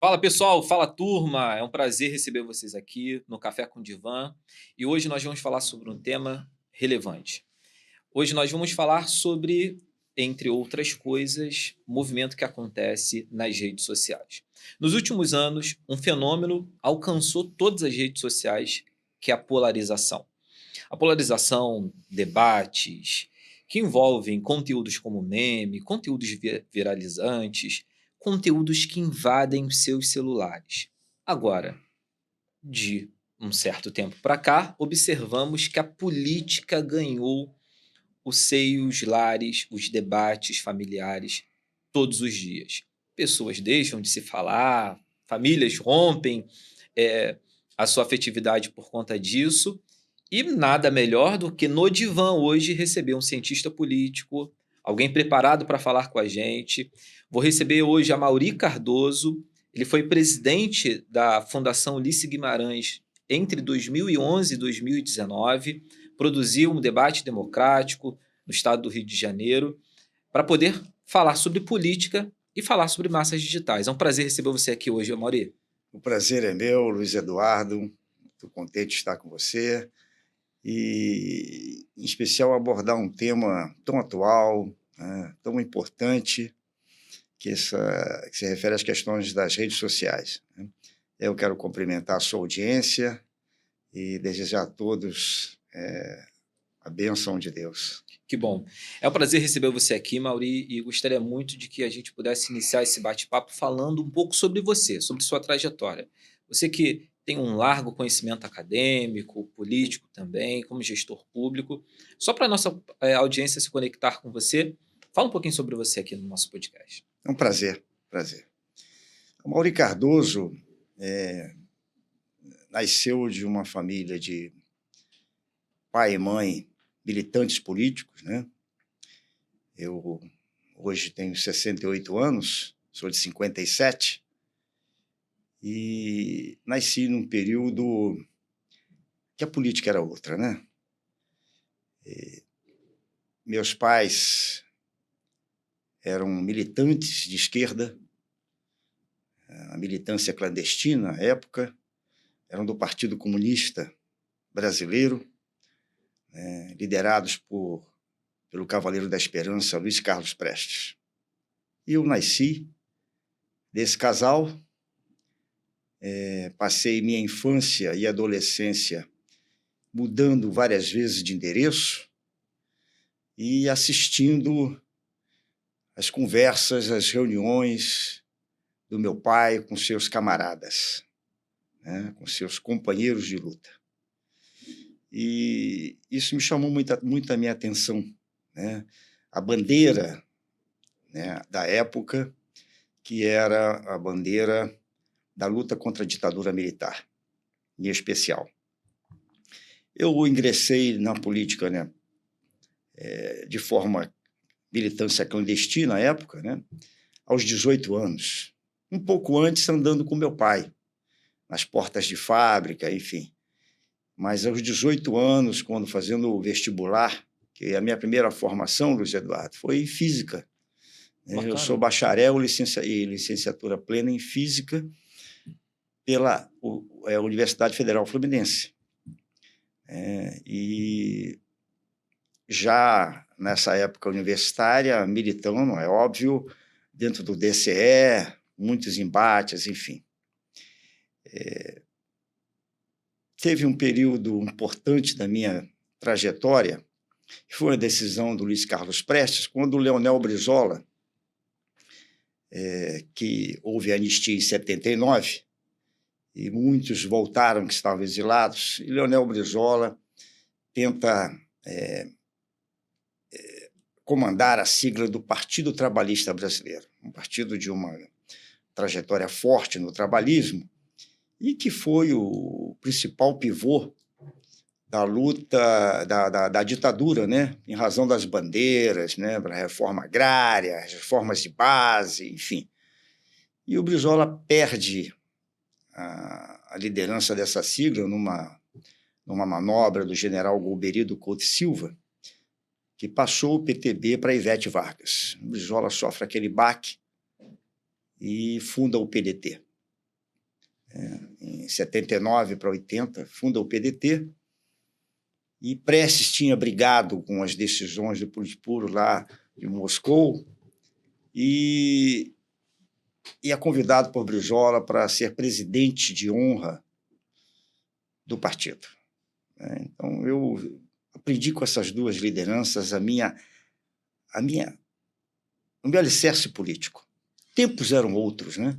Fala pessoal, fala turma, é um prazer receber vocês aqui no Café com Divan e hoje nós vamos falar sobre um tema relevante. Hoje nós vamos falar sobre, entre outras coisas, o movimento que acontece nas redes sociais. Nos últimos anos, um fenômeno alcançou todas as redes sociais, que é a polarização. A polarização, debates que envolvem conteúdos como meme, conteúdos viralizantes, conteúdos que invadem os seus celulares. Agora, de um certo tempo para cá, observamos que a política ganhou os seios lares, os debates familiares todos os dias. Pessoas deixam de se falar, famílias rompem eh, a sua afetividade por conta disso, e nada melhor do que no divã hoje receber um cientista político, alguém preparado para falar com a gente. Vou receber hoje a Mauri Cardoso. Ele foi presidente da Fundação Ulisses Guimarães entre 2011 e 2019, produziu um debate democrático no estado do Rio de Janeiro, para poder falar sobre política e falar sobre massas digitais. É um prazer receber você aqui hoje, Mauri. O prazer é meu, Luiz Eduardo. Estou contente de estar com você e, em especial, abordar um tema tão atual, né, tão importante, que se refere às questões das redes sociais, né. Eu quero cumprimentar a sua audiência e desejar a todos a bênção de Deus. Que bom. É um prazer receber você aqui, Mauri, e gostaria muito de que a gente pudesse iniciar esse bate-papo falando um pouco sobre você, sobre sua trajetória. Você que tem um largo conhecimento acadêmico, político também, como gestor público. Só para a nossa audiência se conectar com você, fala um pouquinho sobre você aqui no nosso podcast. É um prazer, prazer. O Mauri Cardoso nasceu de uma família de pai e mãe militantes políticos, né? Eu hoje tenho 68 anos, sou de 57, e nasci num período que a política era outra, né? Meus pais eram militantes de esquerda, a militância clandestina, à época, eram do Partido Comunista Brasileiro, liderados pelo Cavaleiro da Esperança, Luiz Carlos Prestes. E eu nasci desse casal, passei minha infância e adolescência mudando várias vezes de endereço e assistindo às conversas, às reuniões do meu pai com seus camaradas, né, com seus companheiros de luta. E isso me chamou muito a minha atenção, né? A bandeira, né, da época, que era a bandeira da luta contra a ditadura militar, em especial. Eu ingressei na política, né, de forma militância clandestina, à época, né, aos 18 anos. Um pouco antes, andando com meu pai, nas portas de fábrica, enfim. Mas aos 18 anos, quando fazendo o vestibular, que a minha primeira formação, Luiz Eduardo, foi em física. Eu sou bacharel e licenciatura plena em física pela Universidade Federal Fluminense. E já nessa época universitária, militando, é óbvio, dentro do DCE, muitos embates, enfim. Teve um período importante da minha trajetória, que foi a decisão do Luiz Carlos Prestes, quando o Leonel Brizola, que houve anistia em 79, e muitos voltaram que estavam exilados, e Leonel Brizola tenta comandar a sigla do Partido Trabalhista Brasileiro, um partido de uma trajetória forte no trabalhismo, e que foi o principal pivô da luta da ditadura, né, em razão das bandeiras, né, para a reforma agrária, as reformas de base, enfim. E o Brizola perde a liderança dessa sigla numa manobra do general Golbery Couto Silva, que passou o PTB para Ivete Vargas. O Brizola sofre aquele baque e funda o PDT. em 79 para 80, funda o PDT, e Prestes tinha brigado com as decisões do Politburo lá de Moscou e é convidado por Brizola para ser presidente de honra do partido. Então, eu aprendi com essas duas lideranças o meu alicerce político. Tempos eram outros, né?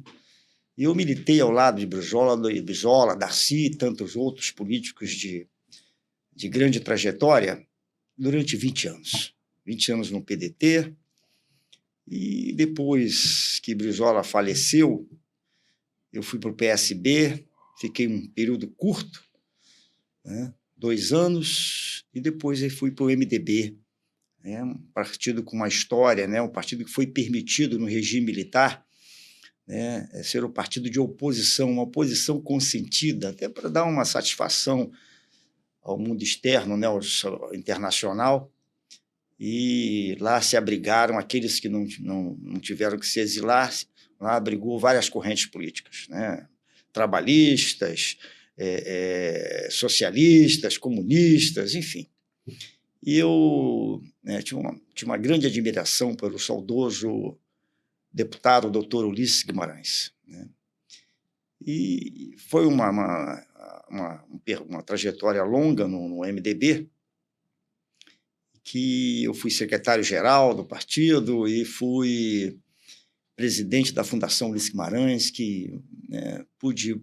E eu militei ao lado de Brizola, Darcy e tantos outros políticos de grande trajetória durante 20 anos. 20 anos no PDT, e depois que Brizola faleceu, eu fui para o PSB, fiquei um período curto, 2 anos, e depois eu fui para o MDB, um partido com uma história, um partido que foi permitido no regime militar, ser o partido de oposição, uma oposição consentida, até para dar uma satisfação ao mundo externo, ao internacional, e lá se abrigaram aqueles que não tiveram que se exilar, lá abrigou várias correntes políticas, trabalhistas, socialistas, comunistas, enfim. E eu tinha uma grande admiração pelo saudoso deputado Dr. Ulisses Guimarães. E foi uma trajetória longa no MDB, que eu fui secretário-geral do partido e fui presidente da Fundação Ulisses Guimarães, que pude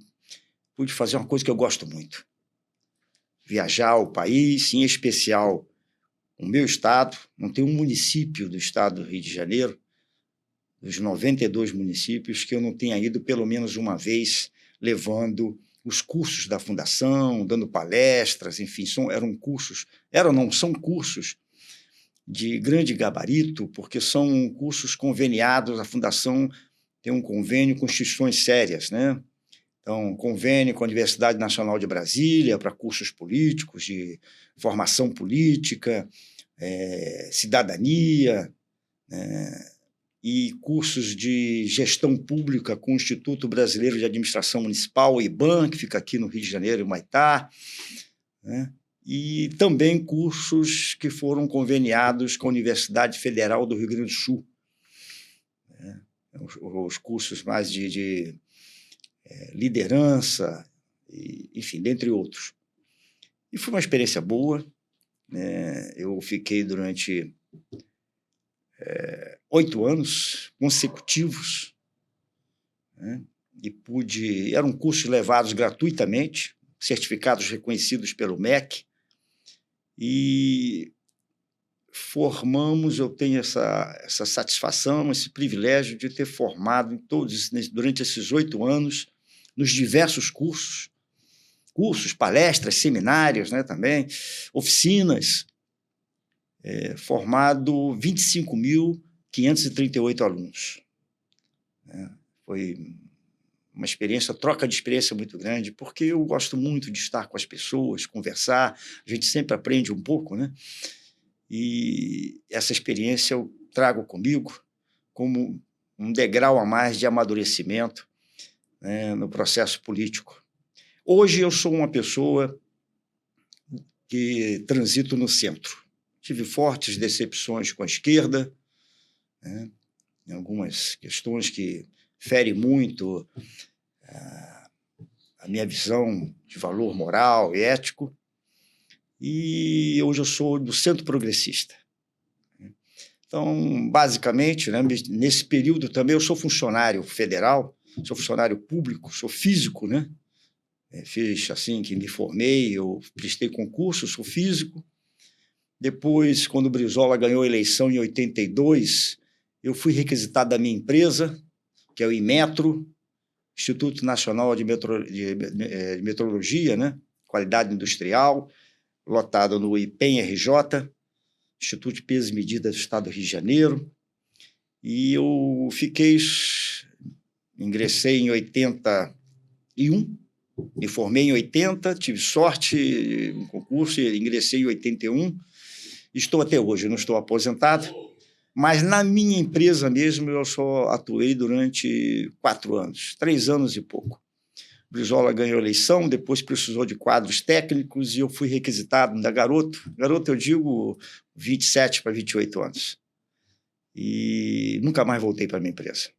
fazer uma coisa que eu gosto muito, viajar o país, em especial o meu estado. Não tem um município do estado do Rio de Janeiro, dos 92 municípios, que eu não tenha ido pelo menos uma vez, levando os cursos da Fundação, dando palestras, enfim, são cursos de grande gabarito, porque são cursos conveniados, a Fundação tem um convênio com instituições sérias, Então, convênio com a Universidade Nacional de Brasília para cursos políticos, de formação política, cidadania, e cursos de gestão pública com o Instituto Brasileiro de Administração Municipal, o IBAM, que fica aqui no Rio de Janeiro, em Humaitá, e também cursos que foram conveniados com a Universidade Federal do Rio Grande do Sul, os cursos mais de liderança, enfim, dentre outros. E foi uma experiência boa, eu fiquei durante 8 anos consecutivos, e eram cursos levados gratuitamente, certificados reconhecidos pelo MEC, e eu tenho essa satisfação, esse privilégio de ter formado durante esses 8 anos, nos diversos cursos, palestras, seminários, também, oficinas, formado 25.538 alunos. Foi uma troca de experiência muito grande, porque eu gosto muito de estar com as pessoas, conversar, a gente sempre aprende um pouco, E essa experiência eu trago comigo como um degrau a mais de amadurecimento, no processo político. Hoje eu sou uma pessoa que transito no centro. Tive fortes decepções com a esquerda, em algumas questões que ferem muito a minha visão de valor moral e ético, e hoje eu sou do centro progressista. Então, basicamente, nesse período também eu sou funcionário federal, sou funcionário público, sou físico, fiz assim que me formei, eu prestei concurso, sou físico. Depois, quando o Brizola ganhou a eleição em 82, eu fui requisitado da minha empresa, que é o Inmetro, Instituto Nacional de Metrologia, Qualidade Industrial, lotado no IPEM-RJ, Instituto de Pesos e Medidas do Estado do Rio de Janeiro, e eu ingressei em 81, me formei em 80, tive sorte no concurso, ingressei em 81, estou até hoje, não estou aposentado, mas na minha empresa mesmo eu só atuei durante 4 anos, 3 anos e pouco. Brizola ganhou a eleição, depois precisou de quadros técnicos e eu fui requisitado, ainda garoto. Garoto, eu digo 27 para 28 anos. E nunca mais voltei para a minha empresa.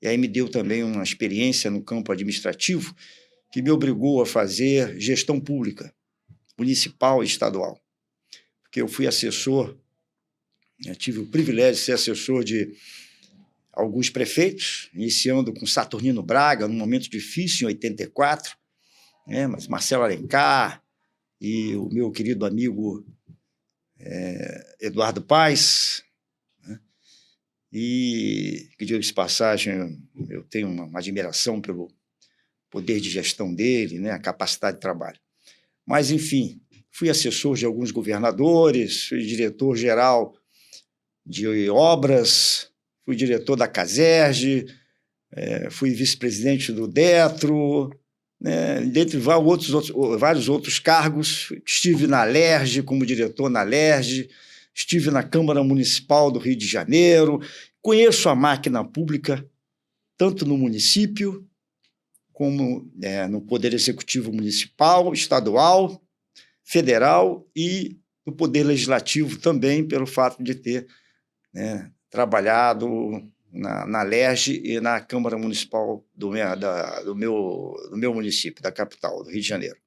E aí me deu também uma experiência no campo administrativo que me obrigou a fazer gestão pública, municipal e estadual. Porque eu fui assessor, eu tive o privilégio de ser assessor de alguns prefeitos, iniciando com Saturnino Braga, num momento difícil, em 84, mas Marcelo Alencar e o meu querido amigo Eduardo Paes, né? E, que diga de passagem, eu tenho uma admiração pelo poder de gestão dele, né? A capacidade de trabalho. Mas, enfim, fui assessor de alguns governadores, fui diretor-geral de obras, fui diretor da Caserge, fui vice-presidente do Detro, né, dentre vários outros cargos. Estive na Alerj, como diretor na Alerj, estive na Câmara Municipal do Rio de Janeiro, conheço a máquina pública, tanto no município, como no Poder Executivo Municipal, estadual, federal e no Poder Legislativo também, pelo fato de ter trabalhado na Alerj e na Câmara Municipal do meu município, da capital, do Rio de Janeiro.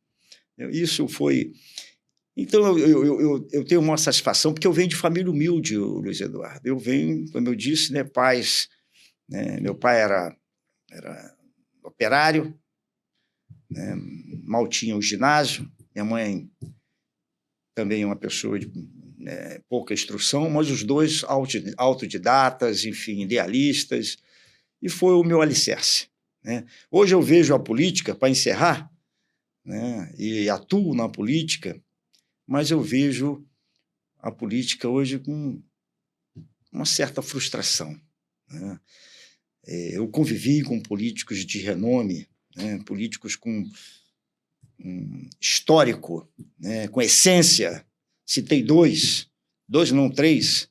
Isso foi... Então, eu tenho uma satisfação, porque eu venho de família humilde, Luiz Eduardo. Eu venho, como eu disse, pais... meu pai era operário, mal tinha o ginásio, minha mãe também é uma pessoa de pouca instrução, mas os dois autodidatas, enfim, idealistas, e foi o meu alicerce. Hoje eu vejo a política, para encerrar, e atuo na política, mas eu vejo a política hoje com uma certa frustração. Eu convivi com políticos de renome, políticos com histórico, com essência. Citei dois não, três,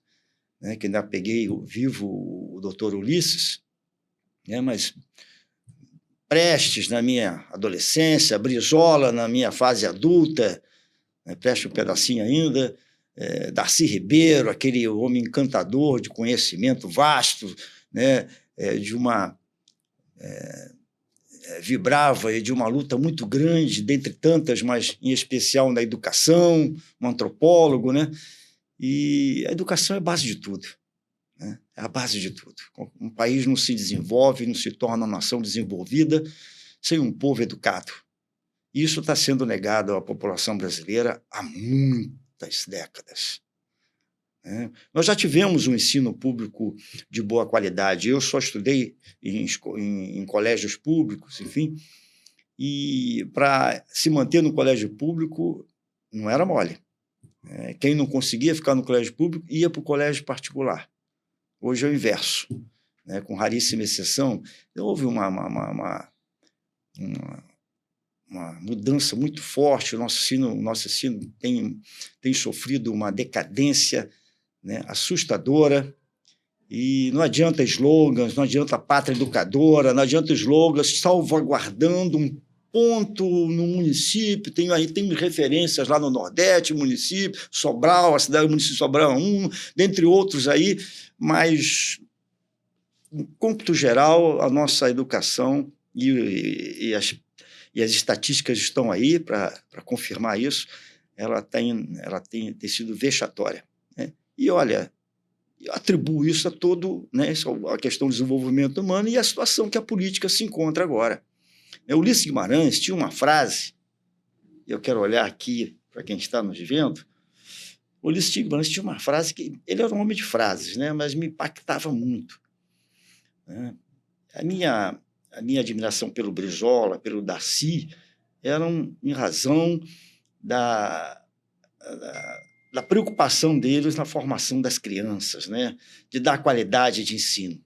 que ainda peguei vivo o doutor Ulisses, mas Prestes na minha adolescência, Brizola na minha fase adulta, Prestes um pedacinho ainda, Darcy Ribeiro, aquele homem encantador de conhecimento vasto, de uma... vibrava de uma luta muito grande, dentre tantas, mas em especial na educação, um antropólogo, E a educação é a base de tudo, É a base de tudo. Um país não se desenvolve, não se torna uma nação desenvolvida sem um povo educado. Isso está sendo negado à população brasileira há muitas décadas. Nós já tivemos um ensino público de boa qualidade. Eu só estudei em colégios públicos, enfim, e para se manter no colégio público não era mole. Quem não conseguia ficar no colégio público ia para o colégio particular. Hoje é o inverso. Com raríssima exceção, houve uma mudança muito forte. O nosso ensino tem sofrido uma decadência assustadora, e não adianta slogans, não adianta pátria educadora, não adianta slogans salvaguardando um ponto no município. Tem referências lá no Nordeste, município, Sobral, a cidade do município de Sobral, dentre outros aí, mas, no cômputo geral, a nossa educação e as estatísticas estão aí para confirmar isso, ela tem sido vexatória. E, olha, eu atribuo isso a a questão do desenvolvimento humano e a situação que a política se encontra agora. Ulisses Guimarães tinha uma frase, eu quero olhar aqui para quem está nos vendo. Ulisses Guimarães tinha uma frase que... Ele era um homem de frases, mas me impactava muito. A minha admiração pelo Brizola, pelo Darcy, eram em razão da preocupação deles na formação das crianças, de dar qualidade de ensino.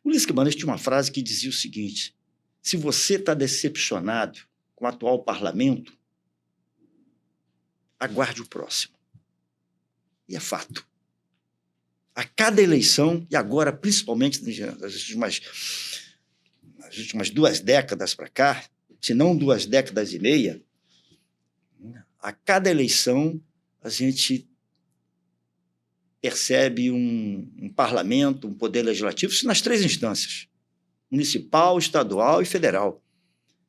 Ulisses Guimarães tinha uma frase que dizia o seguinte: se você está decepcionado com o atual parlamento, aguarde o próximo. E é fato. A cada eleição, e agora principalmente nas últimas 2 décadas para cá, se não 2 décadas e meia, a cada eleição a gente percebe um parlamento, um poder legislativo, isso nas 3 instâncias, municipal, estadual e federal.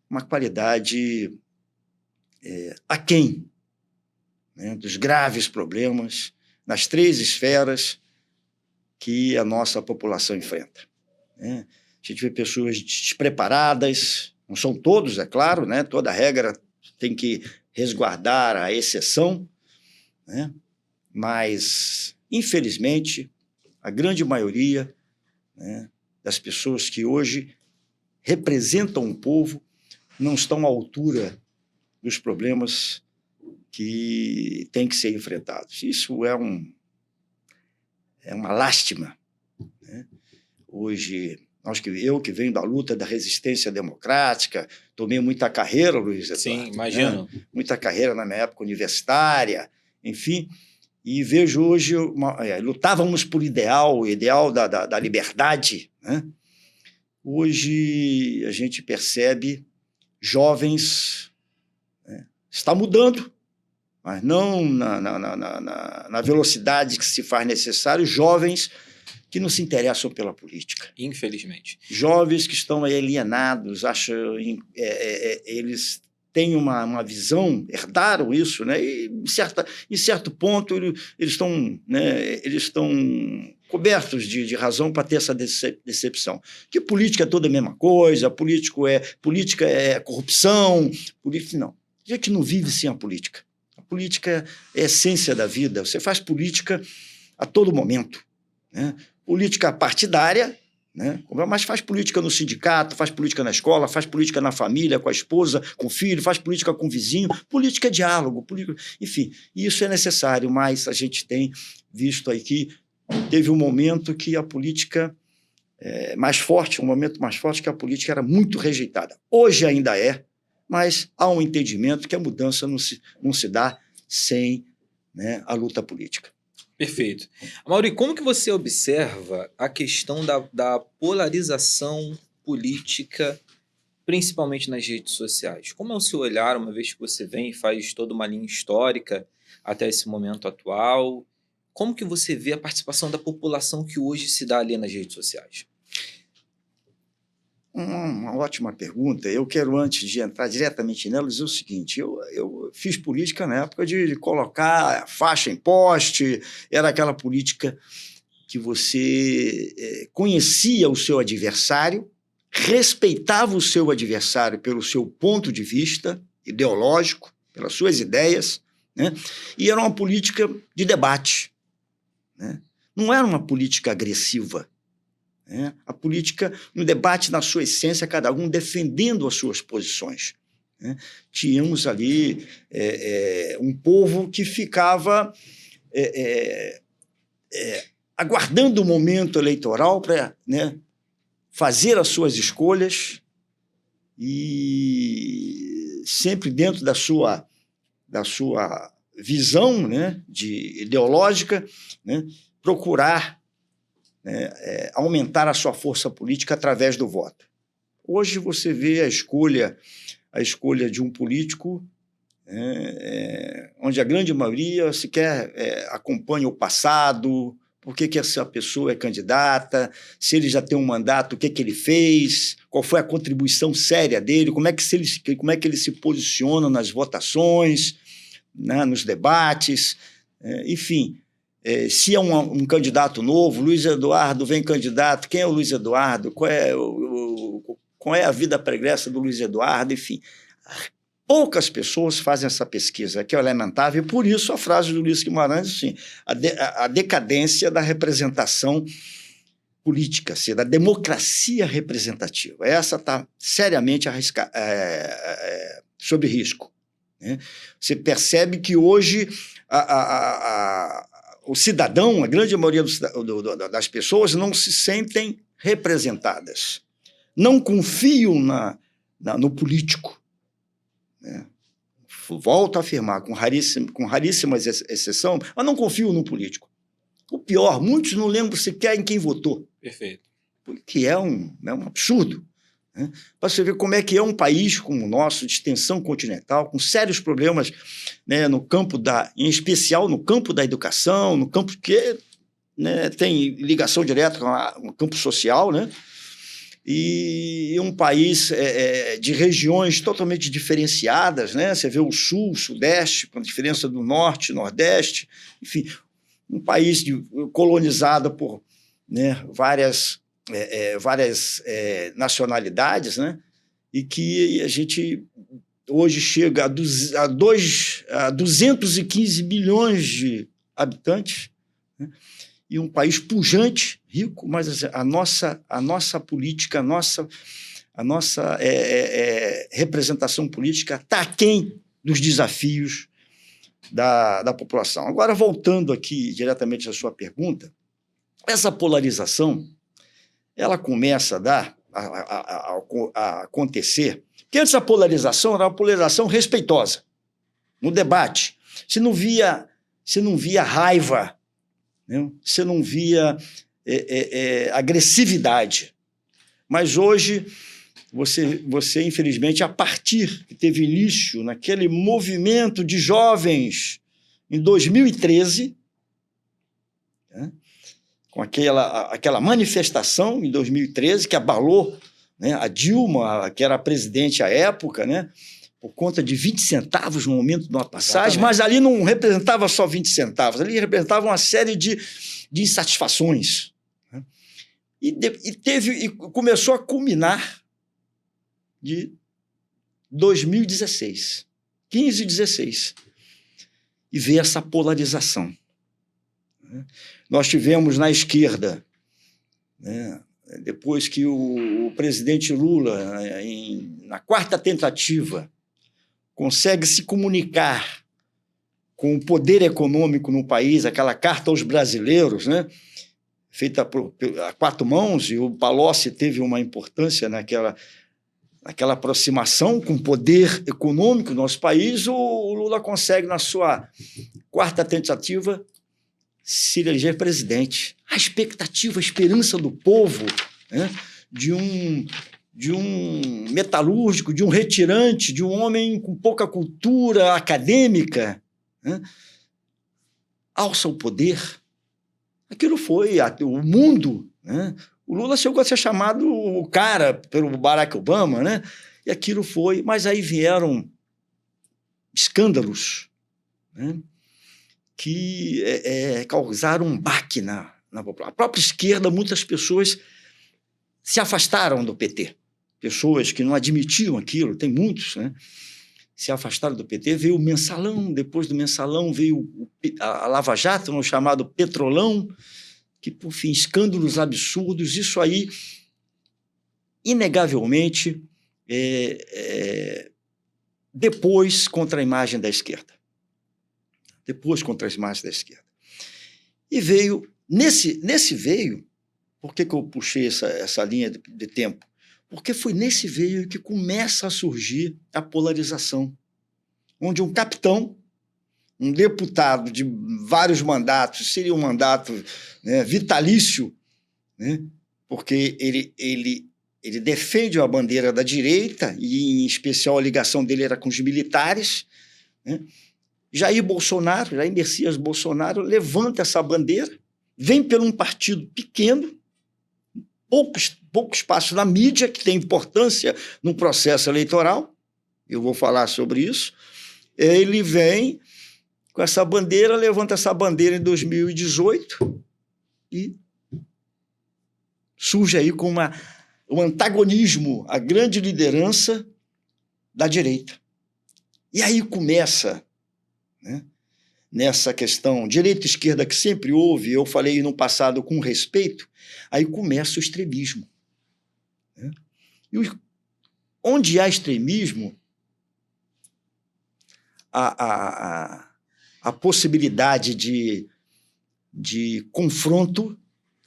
Uma qualidade aquém, né, dos graves problemas nas 3 esferas que a nossa população enfrenta, né? A gente vê pessoas despreparadas, não são todos, é claro, né? Toda regra tem que resguardar a exceção, né? Mas, infelizmente, a grande maioria, né, das pessoas que hoje representam o povo não estão à altura dos problemas que têm que ser enfrentados. Isso é uma lástima, né? Hoje, eu que venho da luta da resistência democrática, tomei muita carreira, Luiz Eduardo. Sim, imagino. Né? Muita carreira na minha época universitária, enfim, e vejo hoje, lutávamos por o ideal da liberdade, né? Hoje a gente percebe jovens, né? Está mudando, mas não na velocidade que se faz necessário, jovens que não se interessam pela política. Infelizmente. Jovens que estão alienados, acham, eles têm uma visão, herdaram isso, né? E, em certo ponto, eles estão cobertos de razão para ter essa decepção. Que política é toda a mesma coisa, política é corrupção, política não. A gente não vive sem a política. A política é a essência da vida. Você faz política a todo momento, né? Política partidária, né? Mas faz política no sindicato, faz política na escola, faz política na família, com a esposa, com o filho, faz política com o vizinho. Política é diálogo, enfim, isso é necessário, mas a gente tem visto aí que teve um momento que a política um momento mais forte que a política era muito rejeitada. Hoje ainda é, mas há um entendimento que a mudança não se dá sem, né, a luta política. Perfeito. Amaury, como que você observa a questão da polarização política, principalmente nas redes sociais? Como é o seu olhar, uma vez que você vem e faz toda uma linha histórica até esse momento atual? Como que você vê a participação da população que hoje se dá ali nas redes sociais? Uma ótima pergunta. Eu quero, antes de entrar diretamente nela, dizer o seguinte: eu fiz política na época de colocar faixa em poste, era aquela política que você conhecia o seu adversário, respeitava o seu adversário pelo seu ponto de vista ideológico, pelas suas ideias, né? E era uma política de debate, né? Não era uma política agressiva. A política, no debate na sua essência, cada um defendendo as suas posições, né? Tínhamos ali um povo que ficava aguardando o momento eleitoral para, né, fazer as suas escolhas e sempre dentro da sua visão, né, ideológica, né, procurar, né, aumentar a sua força política através do voto. Hoje você vê a escolha de um político, onde a grande maioria sequer acompanha o passado, por que essa pessoa é candidata, se ele já tem um mandato, o que ele fez, qual foi a contribuição séria dele, como é que ele se posiciona nas votações, né, nos debates, enfim. Se é um candidato novo, Luiz Eduardo vem candidato, quem é o Luiz Eduardo, qual é a vida pregressa do Luiz Eduardo, enfim. Poucas pessoas fazem essa pesquisa, que é lamentável, e por isso a frase do Ulisses Guimarães, assim, a decadência da representação política, da democracia representativa. Essa está seriamente sob risco, né? Você percebe que hoje o cidadão, a grande maioria das pessoas, não se sentem representadas. Não confiam no político, né? Volto a afirmar, com raríssimas exceções, mas não confiam no político. O pior, muitos não lembram sequer em quem votou. Perfeito. Que é um absurdo, né? Para você ver como é que é um país como o nosso, de extensão continental, com sérios problemas, né, no campo em especial no campo da educação, no campo que, né, tem ligação direta com o campo social, né? E um país de regiões totalmente diferenciadas, né? Você vê o sul, o sudeste, com a diferença do norte, nordeste, enfim, um país colonizado por, né, várias nacionalidades, né? E que a gente hoje chega a 215 milhões de habitantes, né? E um país pujante, rico, mas a nossa política, a nossa representação política está aquém dos desafios da população. Agora, voltando aqui diretamente à sua pergunta, essa polarização ela começa a acontecer, porque antes a polarização era uma polarização respeitosa. No debate, você não via raiva, né? Você não via agressividade. Mas hoje, você, infelizmente, a partir que teve início naquele movimento de jovens em 2013, né? Com aquela manifestação em 2013 que abalou, né, a Dilma, que era a presidente à época, né, por conta de 20 centavos no momento de uma passagem. Exatamente. Mas ali não representava só 20 centavos, ali representava uma série de insatisfações. Né? E começou a culminar de 2016, 15 e 16, e ver essa polarização. Né? Nós tivemos na esquerda, né, depois que o presidente Lula, na quarta tentativa, consegue se comunicar com o poder econômico no país, aquela carta aos brasileiros, né, feita a quatro mãos, e o Palocci teve uma importância naquela aproximação com o poder econômico do nosso país. O Lula consegue, na sua quarta tentativa, se eleger presidente. A expectativa, a esperança do povo, né, de um metalúrgico, de um retirante, de um homem com pouca cultura acadêmica, né, alça o poder. Aquilo foi o mundo, né? O Lula chegou a ser chamado o cara pelo Barack Obama, né? E aquilo foi... Mas aí vieram escândalos, né, que causaram um baque na população. A própria esquerda, muitas pessoas se afastaram do PT. Pessoas que não admitiam aquilo, tem muitos, né? Se afastaram do PT. Veio o Mensalão, depois do Mensalão veio a Lava Jato, no chamado Petrolão, que, por fim, escândalos absurdos. Isso aí, inegavelmente, depois contra a imagem da esquerda. Depois contra as imagens da esquerda. E veio, veio, por que eu puxei essa linha de tempo? Porque foi nesse veio que começa a surgir a polarização, onde um capitão, um deputado de vários mandatos, seria um mandato, né, vitalício, né, porque ele defende a bandeira da direita, e em especial a ligação dele era com os militares, né? Jair Messias Bolsonaro levanta essa bandeira, vem por um partido pequeno, pouco espaço na mídia, que tem importância no processo eleitoral, eu vou falar sobre isso. Ele vem com essa bandeira, levanta essa bandeira em 2018 e surge aí com um antagonismo à grande liderança da direita. E aí começa, né, nessa questão direita e esquerda que sempre houve, eu falei no passado com respeito, aí começa o extremismo. Né? E onde há extremismo, a possibilidade de confronto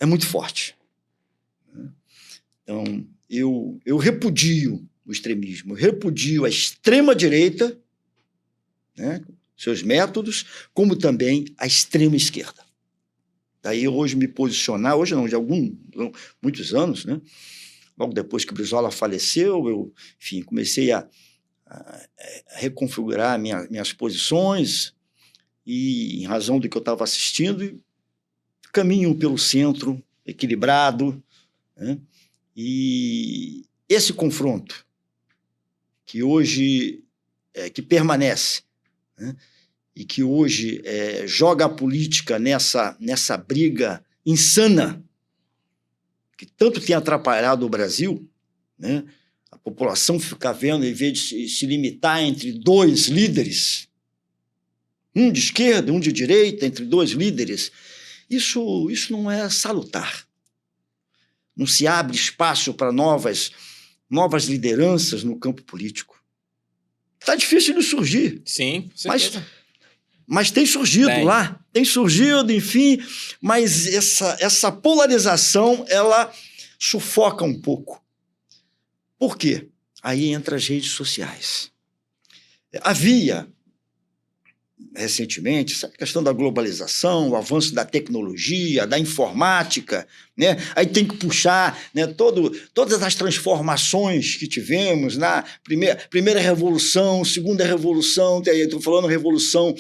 é muito forte. Então, eu repudio o extremismo, eu repudio a extrema-direita, né, seus métodos, como também a extrema-esquerda. Daí hoje me posicionar, hoje não, de muitos anos, né, logo depois que Brizola faleceu, eu, enfim, comecei a reconfigurar minhas posições e, em razão do que eu estava assistindo, caminho pelo centro, equilibrado, né? E esse confronto que hoje que permanece, né? E que hoje joga a política nessa briga insana que tanto tem atrapalhado o Brasil, né? A população fica vendo, em vez de se limitar entre dois líderes, um de esquerda, um de direita, entre dois líderes, isso não é salutar. Não se abre espaço para novas lideranças no campo político. Está difícil de surgir. Sim, com certeza. Mas tem surgido lá, tem surgido, enfim, mas essa polarização, ela sufoca um pouco. Por quê? Aí entra as redes sociais. Havia, recentemente, essa questão da globalização, o avanço da tecnologia, da informática, né? Aí tem que puxar, né, todas as transformações que tivemos na primeira revolução, segunda revolução, estou falando revolução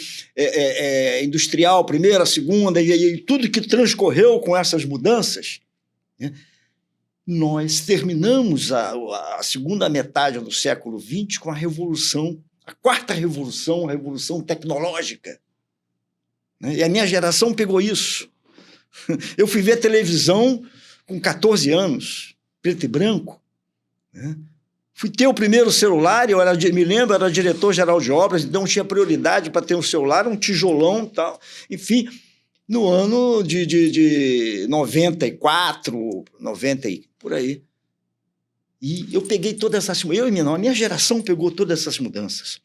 industrial, primeira, segunda, e tudo que transcorreu com essas mudanças, né? Nós terminamos a segunda metade do século XX com a quarta revolução, a revolução tecnológica. Né? E a minha geração pegou isso. Eu fui ver televisão com 14 anos, preto e branco. Né? Fui ter o primeiro celular, me lembro, era diretor-geral de obras, então tinha prioridade para ter um celular, um tijolão e tal. Enfim, no ano de 94, 90 por aí. E eu peguei todas essas... a minha geração pegou todas essas mudanças.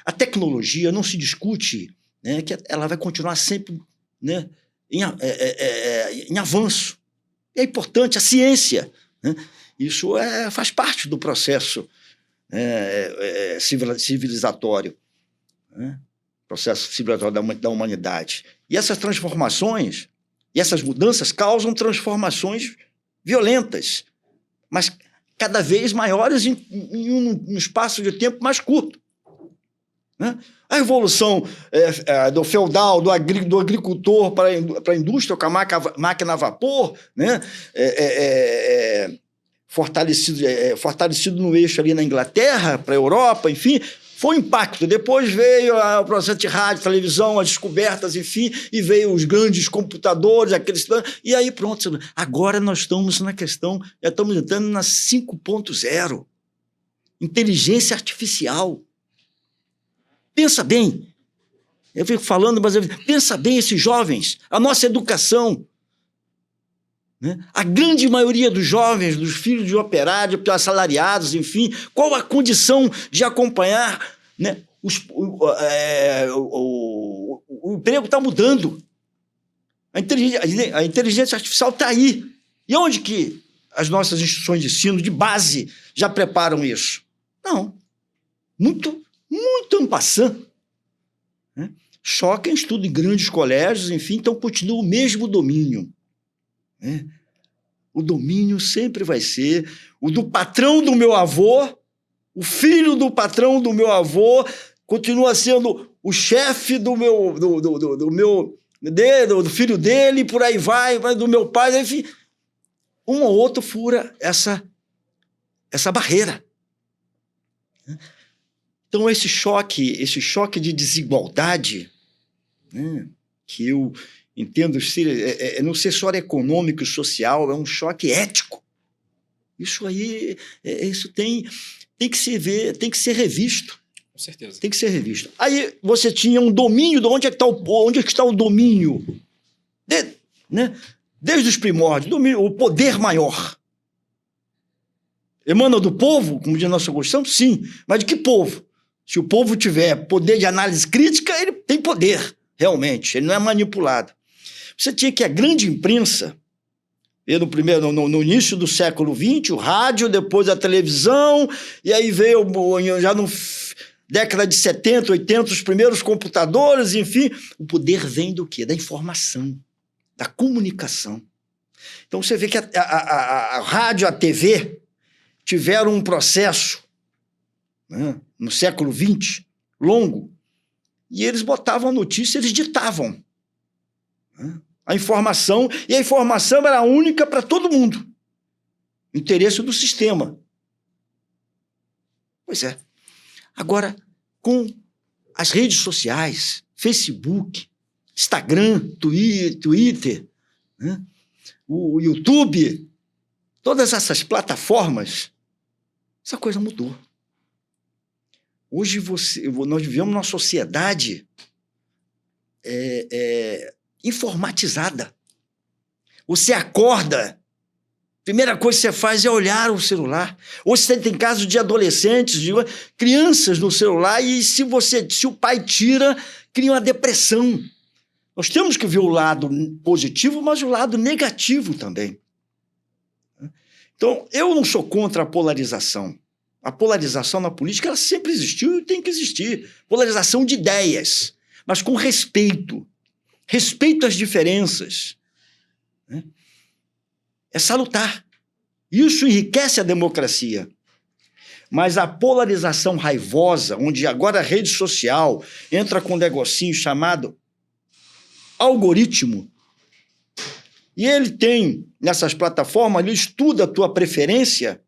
A tecnologia não se discute, né, que ela vai continuar sempre, né, em avanço. É importante a ciência, né? Isso faz parte do processo civilizatório, né? Processo civilizatório da humanidade. E essas transformações, e essas mudanças causam transformações violentas, mas cada vez maiores em um espaço de tempo mais curto. Né? A evolução do feudal, do agricultor para a indústria, com a máquina a vapor, né? Fortalecido no eixo ali na Inglaterra, para a Europa, enfim, foi um impacto. Depois veio o processo de rádio, televisão, as descobertas, enfim, e veio os grandes computadores, e aí pronto. Agora nós estamos na questão, já estamos entrando na 5.0, inteligência artificial. Pensa bem, eu fico falando, mas pensa bem esses jovens, a nossa educação, né? A grande maioria dos jovens, dos filhos de operários, de assalariados, enfim, qual a condição de acompanhar, né? O emprego está mudando, a inteligência artificial está aí. E onde que as nossas instituições de ensino de base já preparam isso? Não, muito en passant, né? Choquem estudo em grandes colégios, enfim, então continua o mesmo domínio. Né? O domínio sempre vai ser o do patrão do meu avô, o filho do patrão do meu avô continua sendo o chefe do filho dele, por aí vai, do meu pai, enfim, um ou outro fura essa barreira. Né? Então, esse choque de desigualdade, né, que eu entendo ser, não ser só econômico e social, é um choque ético. Isso aí, isso tem que se ver, tem que ser revisto. Com certeza. Tem que ser revisto. Aí você tinha um domínio, de onde é que está o domínio? Né? Desde os primórdios, o poder maior. Emana do povo, como diz a nossa Constituição? Sim, mas de que povo? Se o povo tiver poder de análise crítica, ele tem poder, realmente, ele não é manipulado. Você tinha que a grande imprensa, no início do século XX, o rádio, depois a televisão, e aí veio, já na década de 70, 80, os primeiros computadores, enfim. O poder vem do quê? Da informação, da comunicação. Então você vê que a rádio, a TV, tiveram um processo, né, no século XX, longo, e eles botavam a notícia, eles ditavam, né, a informação, e a informação era única para todo mundo. Interesse do sistema. Pois é. Agora, com as redes sociais, Facebook, Instagram, Twitter, né, o YouTube, todas essas plataformas, essa coisa mudou. Hoje nós vivemos numa sociedade informatizada. Você acorda, primeira coisa que você faz é olhar o celular. Hoje você tem casos de adolescentes, de crianças no celular, e se o pai tira, cria uma depressão. Nós temos que ver o lado positivo, mas o lado negativo também. Então, eu não sou contra a polarização. A polarização na política, ela sempre existiu e tem que existir. Polarização de ideias, mas com respeito. Respeito às diferenças. É salutar. Isso enriquece a democracia. Mas a polarização raivosa, onde agora a rede social entra com um negocinho chamado algoritmo, e ele tem, nessas plataformas, ele estuda a tua preferência,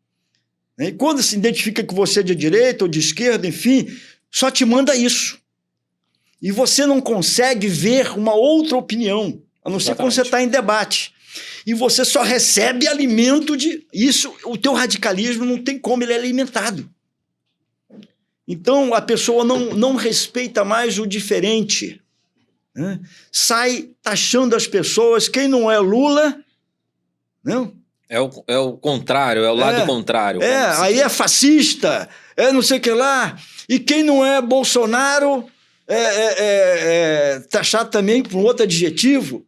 né? E quando se identifica que você é de direita ou de esquerda, enfim, só te manda isso. E você não consegue ver uma outra opinião, a não ser quando você está em debate. E você só recebe alimento de... Isso, o teu radicalismo não tem como, ele é alimentado. Então, a pessoa não respeita mais o diferente, né? Sai taxando as pessoas, quem não é Lula, não? É o contrário, é o lado contrário. Aí é fascista, é não sei o que lá, e quem não é Bolsonaro é taxado também por um outro adjetivo,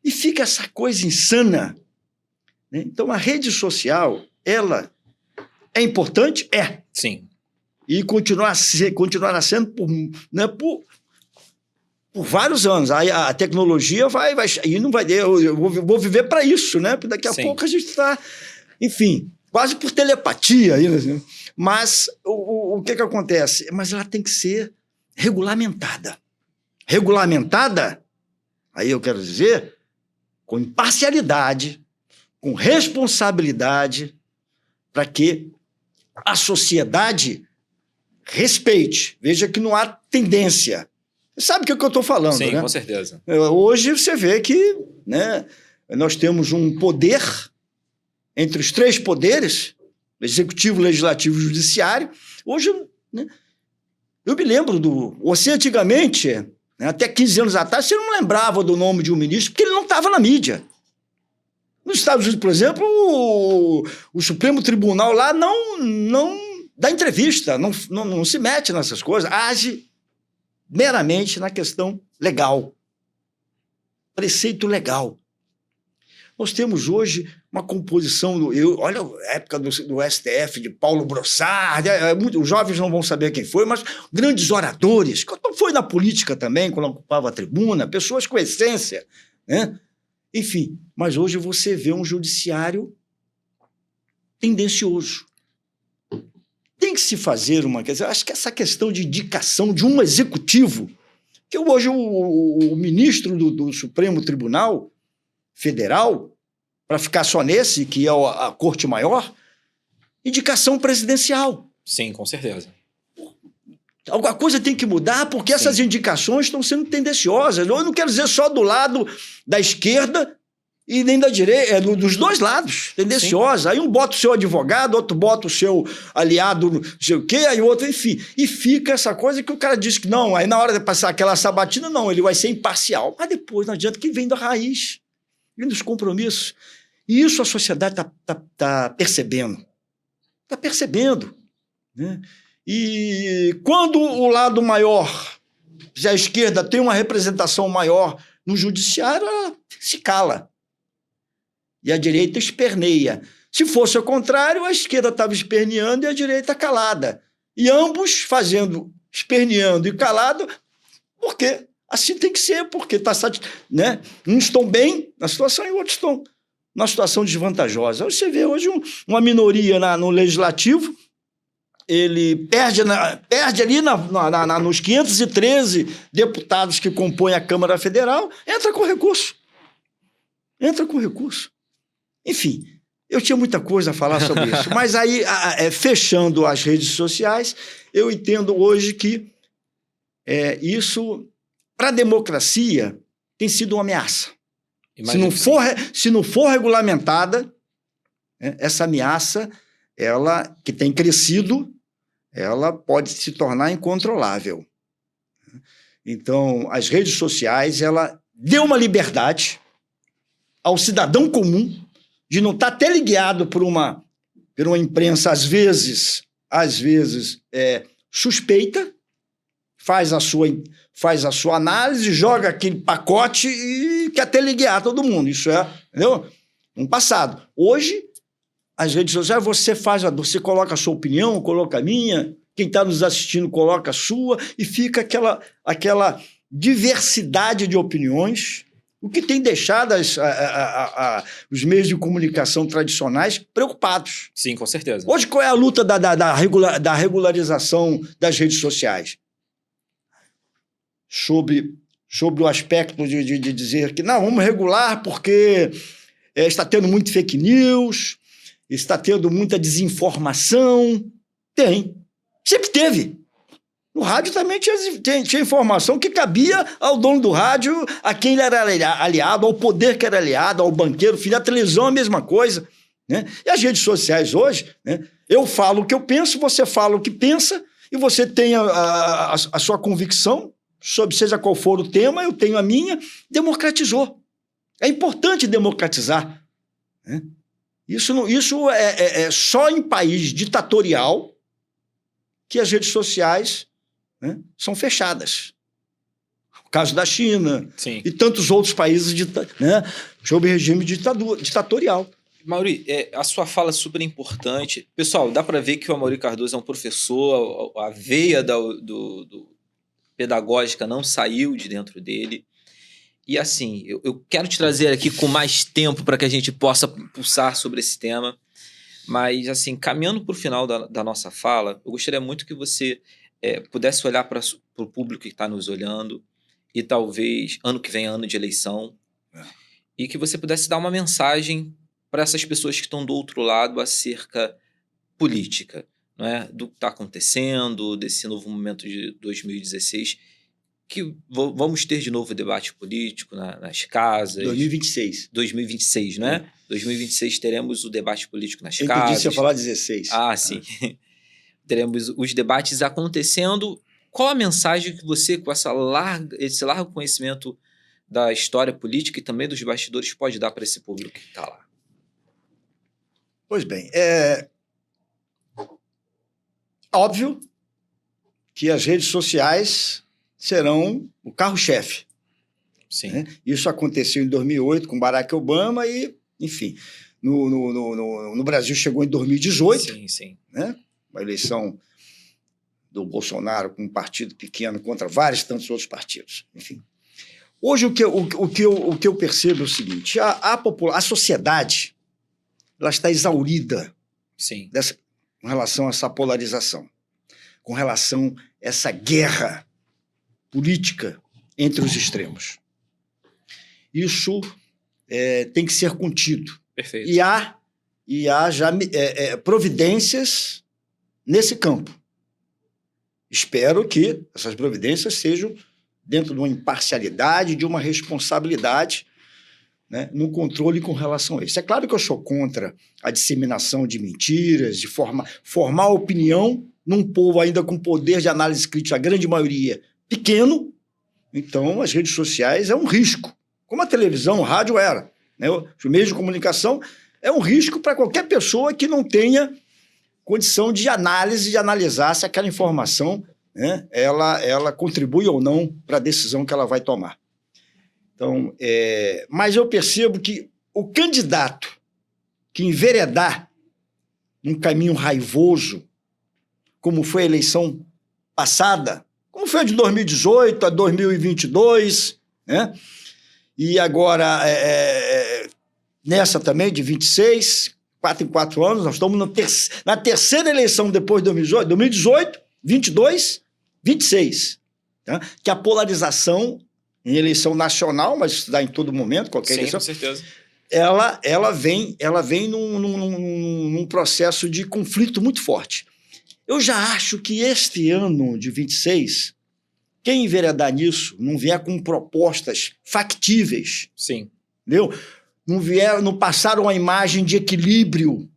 e fica essa coisa insana, né? Então, a rede social, ela é importante? É. Sim. E continuará sendo por vários anos. Aí a tecnologia vai e não vai... Eu vou viver para isso, né? Porque daqui a pouco a gente está... Enfim, quase por telepatia. Assim. Mas o que acontece? Mas ela tem que ser regulamentada. Regulamentada, aí eu quero dizer, com imparcialidade, com responsabilidade, para que a sociedade respeite. Veja que não há tendência. Sabe o que eu estou falando, sim, né? Com certeza. Hoje você vê que, né, nós temos um poder entre os três poderes, executivo, legislativo e judiciário. Hoje, né, eu me lembro você antigamente, né, até 15 anos atrás, você não lembrava do nome de um ministro porque ele não estava na mídia. Nos Estados Unidos, por exemplo, o Supremo Tribunal lá não dá entrevista, não se mete nessas coisas, age meramente na questão legal, preceito legal. Nós temos hoje uma composição, olha a época do STF, de Paulo Brossard, os jovens não vão saber quem foi, mas grandes oradores, foi na política também, quando ocupava a tribuna, pessoas com essência, né? Enfim, mas hoje você vê um judiciário tendencioso. Tem que se fazer acho que essa questão de indicação de um executivo, que hoje o ministro do Supremo Tribunal Federal, para ficar só nesse, que é a Corte Maior, indicação presidencial. Sim, com certeza. Alguma coisa tem que mudar, porque essas indicações estão sendo tendenciosas. Eu não quero dizer só do lado da esquerda e nem da direita, dos dois lados, tendenciosa. Aí um bota o seu advogado, outro bota o seu aliado, não sei o quê, aí o outro, enfim. E fica essa coisa que o cara diz que não, aí na hora de passar aquela sabatina, não, ele vai ser imparcial. Mas depois não adianta, que vem da raiz, vem dos compromissos. E isso a sociedade tá percebendo. Está percebendo, né? E quando o lado maior, se a esquerda tem uma representação maior no judiciário, ela se cala. E a direita esperneia. Se fosse o contrário, a esquerda estava esperneando e a direita calada. E ambos esperneando e calado, porque assim tem que ser, porque né? Uns estão bem na situação e outros estão numa situação desvantajosa. Você vê hoje uma minoria no legislativo, ele perde ali nos 513 deputados que compõem a Câmara Federal, entra com recurso. Enfim, eu tinha muita coisa a falar sobre isso, mas aí, fechando as redes sociais, eu entendo hoje que isso, para a democracia, tem sido uma ameaça. Se não for regulamentada, essa ameaça, ela, que tem crescido, ela pode se tornar incontrolável. Então, as redes sociais, ela deu uma liberdade ao cidadão comum de não estar teleguiado por uma imprensa, às vezes suspeita, faz a sua análise, joga aquele pacote e quer teleguiar todo mundo. Isso entendeu? No passado. Hoje, as redes sociais, você coloca a sua opinião, coloca a minha, quem está nos assistindo coloca a sua, e fica aquela diversidade de opiniões, o que tem deixado os meios de comunicação tradicionais preocupados. Sim, com certeza. Hoje, qual é a luta da regularização das redes sociais? Sobre o aspecto de dizer que não, vamos regular porque está tendo muito fake news, está tendo muita desinformação. Tem. Sempre teve. No rádio também tinha informação que cabia ao dono do rádio, a quem ele era aliado, ao poder que era aliado, ao banqueiro, filho. A televisão é a mesma coisa. Né? E as redes sociais hoje, né? Eu falo o que eu penso, você fala o que pensa, e você tem a sua convicção, sobre seja qual for o tema, eu tenho a minha, democratizou. É importante democratizar. Né? Isso é só em país ditatorial que as redes sociais, né, são fechadas. O caso da China. Sim. E tantos outros países sob regime ditatorial. Amaury, a sua fala é super importante. Pessoal, dá para ver que o Amaury Cardoso é um professor, a veia do pedagógica não saiu de dentro dele. E assim, eu quero te trazer aqui com mais tempo para que a gente possa pulsar sobre esse tema. Mas, assim, caminhando para o final da nossa fala, eu gostaria muito que você pudesse olhar para o público que está nos olhando, e talvez ano que vem, ano de eleição, e que você pudesse dar uma mensagem para essas pessoas que estão do outro lado acerca política, não é? Do que está acontecendo, desse novo momento de 2016, que vamos ter de novo debate político nas casas. 2026, né? 2026 teremos o debate político nas casas. Eu entendi você falar 16. Ah, sim. Teremos os debates acontecendo. Qual a mensagem que você, com esse largo conhecimento da história política e também dos bastidores, pode dar para esse público que está lá? Pois bem, óbvio que as redes sociais serão o carro-chefe. Sim. Né? Isso aconteceu em 2008 com Barack Obama e, enfim, no Brasil chegou em 2018. Sim, sim. Né? Uma eleição do Bolsonaro com um partido pequeno contra vários tantos outros partidos. Enfim. Hoje o que eu percebo é o seguinte, a sociedade ela está exaurida. Sim. Com relação a essa polarização, com relação a essa guerra política entre os extremos. Isso tem que ser contido. Perfeito. E há já providências nesse campo. Espero que essas providências sejam dentro de uma imparcialidade, de uma responsabilidade, né, no controle com relação a isso. É claro que eu sou contra a disseminação de mentiras, de formar opinião num povo ainda com poder de análise crítica, a grande maioria pequeno. Então, as redes sociais é um risco, como a televisão, o rádio era. Né? Os meios de comunicação é um risco para qualquer pessoa que não tenha condição de análise, de analisar se aquela informação, né, ela contribui ou não para a decisão que ela vai tomar. Então, mas eu percebo que o candidato que enveredar num caminho raivoso, como foi a eleição passada, como foi a de 2018 a 2022, né? E agora nessa também, de 26, 4 em 4 anos, nós estamos na terceira eleição depois de 2018, 22, 26. Tá? Que a polarização em eleição nacional, mas isso dá em todo momento, qualquer eleição. Sim, com certeza. Ela vem num processo de conflito muito forte. Eu já acho que este ano de 26, quem enveredar nisso, não vier com propostas factíveis, sim, entendeu? Não passaram uma imagem de equilíbrio,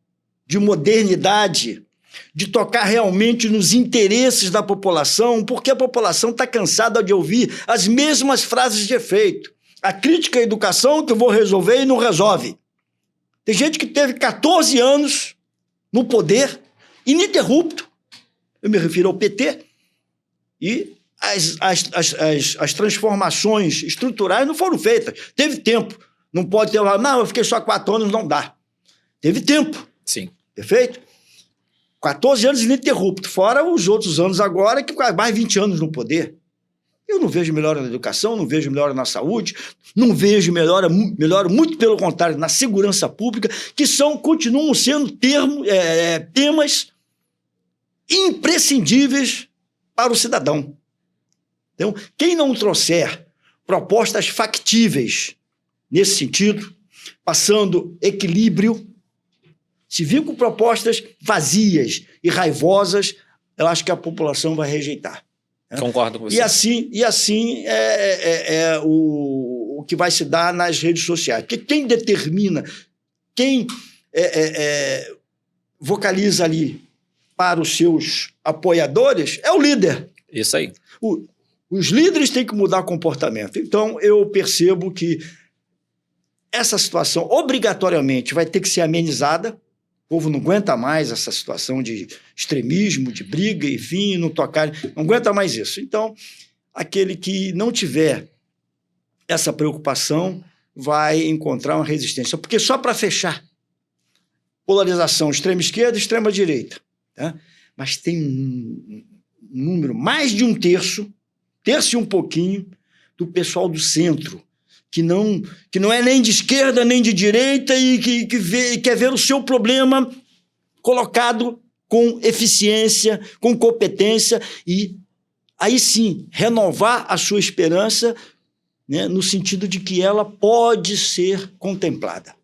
de modernidade, de tocar realmente nos interesses da população, porque a população está cansada de ouvir as mesmas frases de efeito. A crítica à educação que eu vou resolver e não resolve. Tem gente que teve 14 anos no poder, ininterrupto, eu me refiro ao PT, e as transformações estruturais não foram feitas. Teve tempo. Não pode ter... Não, eu fiquei só 4 anos, não dá. Teve tempo. Sim. Perfeito? 14 anos ininterrupto, fora os outros anos agora, que mais 20 anos no poder. Eu não vejo melhora na educação, não vejo melhora na saúde, não vejo melhora, muito pelo contrário, na segurança pública, que continuam sendo temas imprescindíveis para o cidadão. Então, quem não trouxer propostas factíveis nesse sentido, passando equilíbrio, se vir com propostas vazias e raivosas, eu acho que a população vai rejeitar. Concordo com você. E assim é o que vai se dar nas redes sociais. Porque quem determina, quem vocaliza ali para os seus apoiadores é o líder. Isso aí. Os líderes têm que mudar comportamento. Então, eu percebo que essa situação, obrigatoriamente, vai ter que ser amenizada. O povo não aguenta mais essa situação de extremismo, de briga, enfim, não aguenta mais isso. Então, aquele que não tiver essa preocupação vai encontrar uma resistência. Porque só para fechar, polarização extrema-esquerda e extrema-direita. Tá? Mas tem um número, mais de um terço e um pouquinho, do pessoal do centro, que não é nem de esquerda nem de direita e que quer ver o seu problema colocado com eficiência, com competência e aí sim renovar a sua esperança, né, no sentido de que ela pode ser contemplada.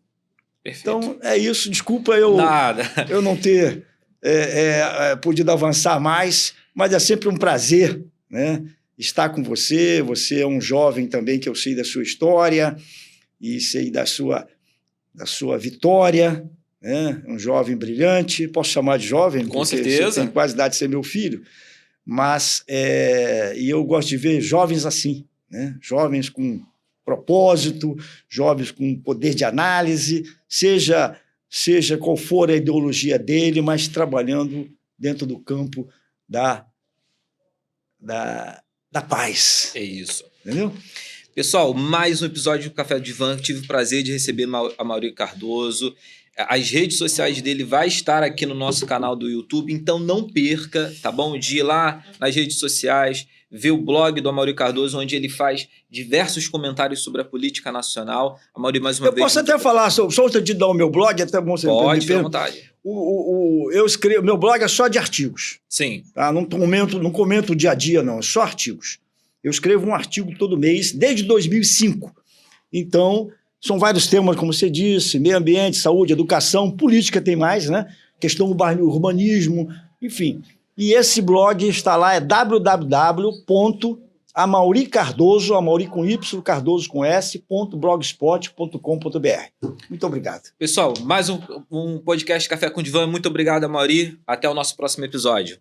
Perfeito. Então é isso, desculpa eu não ter podido avançar mais, mas é sempre um prazer, né, estar com você. Você é um jovem também que eu sei da sua história e sei da sua vitória, né? Um jovem brilhante, posso chamar de jovem? Com certeza. Você tem quase idade de ser meu filho, mas e eu gosto de ver jovens assim, né? Jovens com propósito, jovens com poder de análise, seja qual for a ideologia dele, mas trabalhando dentro do campo da paz. É isso. Entendeu? Pessoal, mais um episódio do Café Divã. Tive o prazer de receber a Amaury Cardoso. As redes sociais dele vai estar aqui no nosso canal do YouTube, então não perca, tá bom? De ir lá nas redes sociais, ver o blog do Amaury Cardoso, onde ele faz diversos comentários sobre a política nacional. Amaury, mais uma vez... Eu posso até falar, só antes de dar o meu blog, até bom você pode, fica à vontade. Eu escrevo, meu blog é só de artigos. Sim. Tá? Não comento o dia a dia, não, é só artigos. Eu escrevo um artigo todo mês, desde 2005. Então, são vários temas, como você disse, meio ambiente, saúde, educação, política tem mais, né? Questão do urbanismo, enfim. E esse blog está lá, é www.amaurycardoso, Amaury com Y, Cardoso com S.blogspot.com.br. Muito obrigado. Pessoal, mais um podcast Café com Divã. Muito obrigado, Amaury. Até o nosso próximo episódio.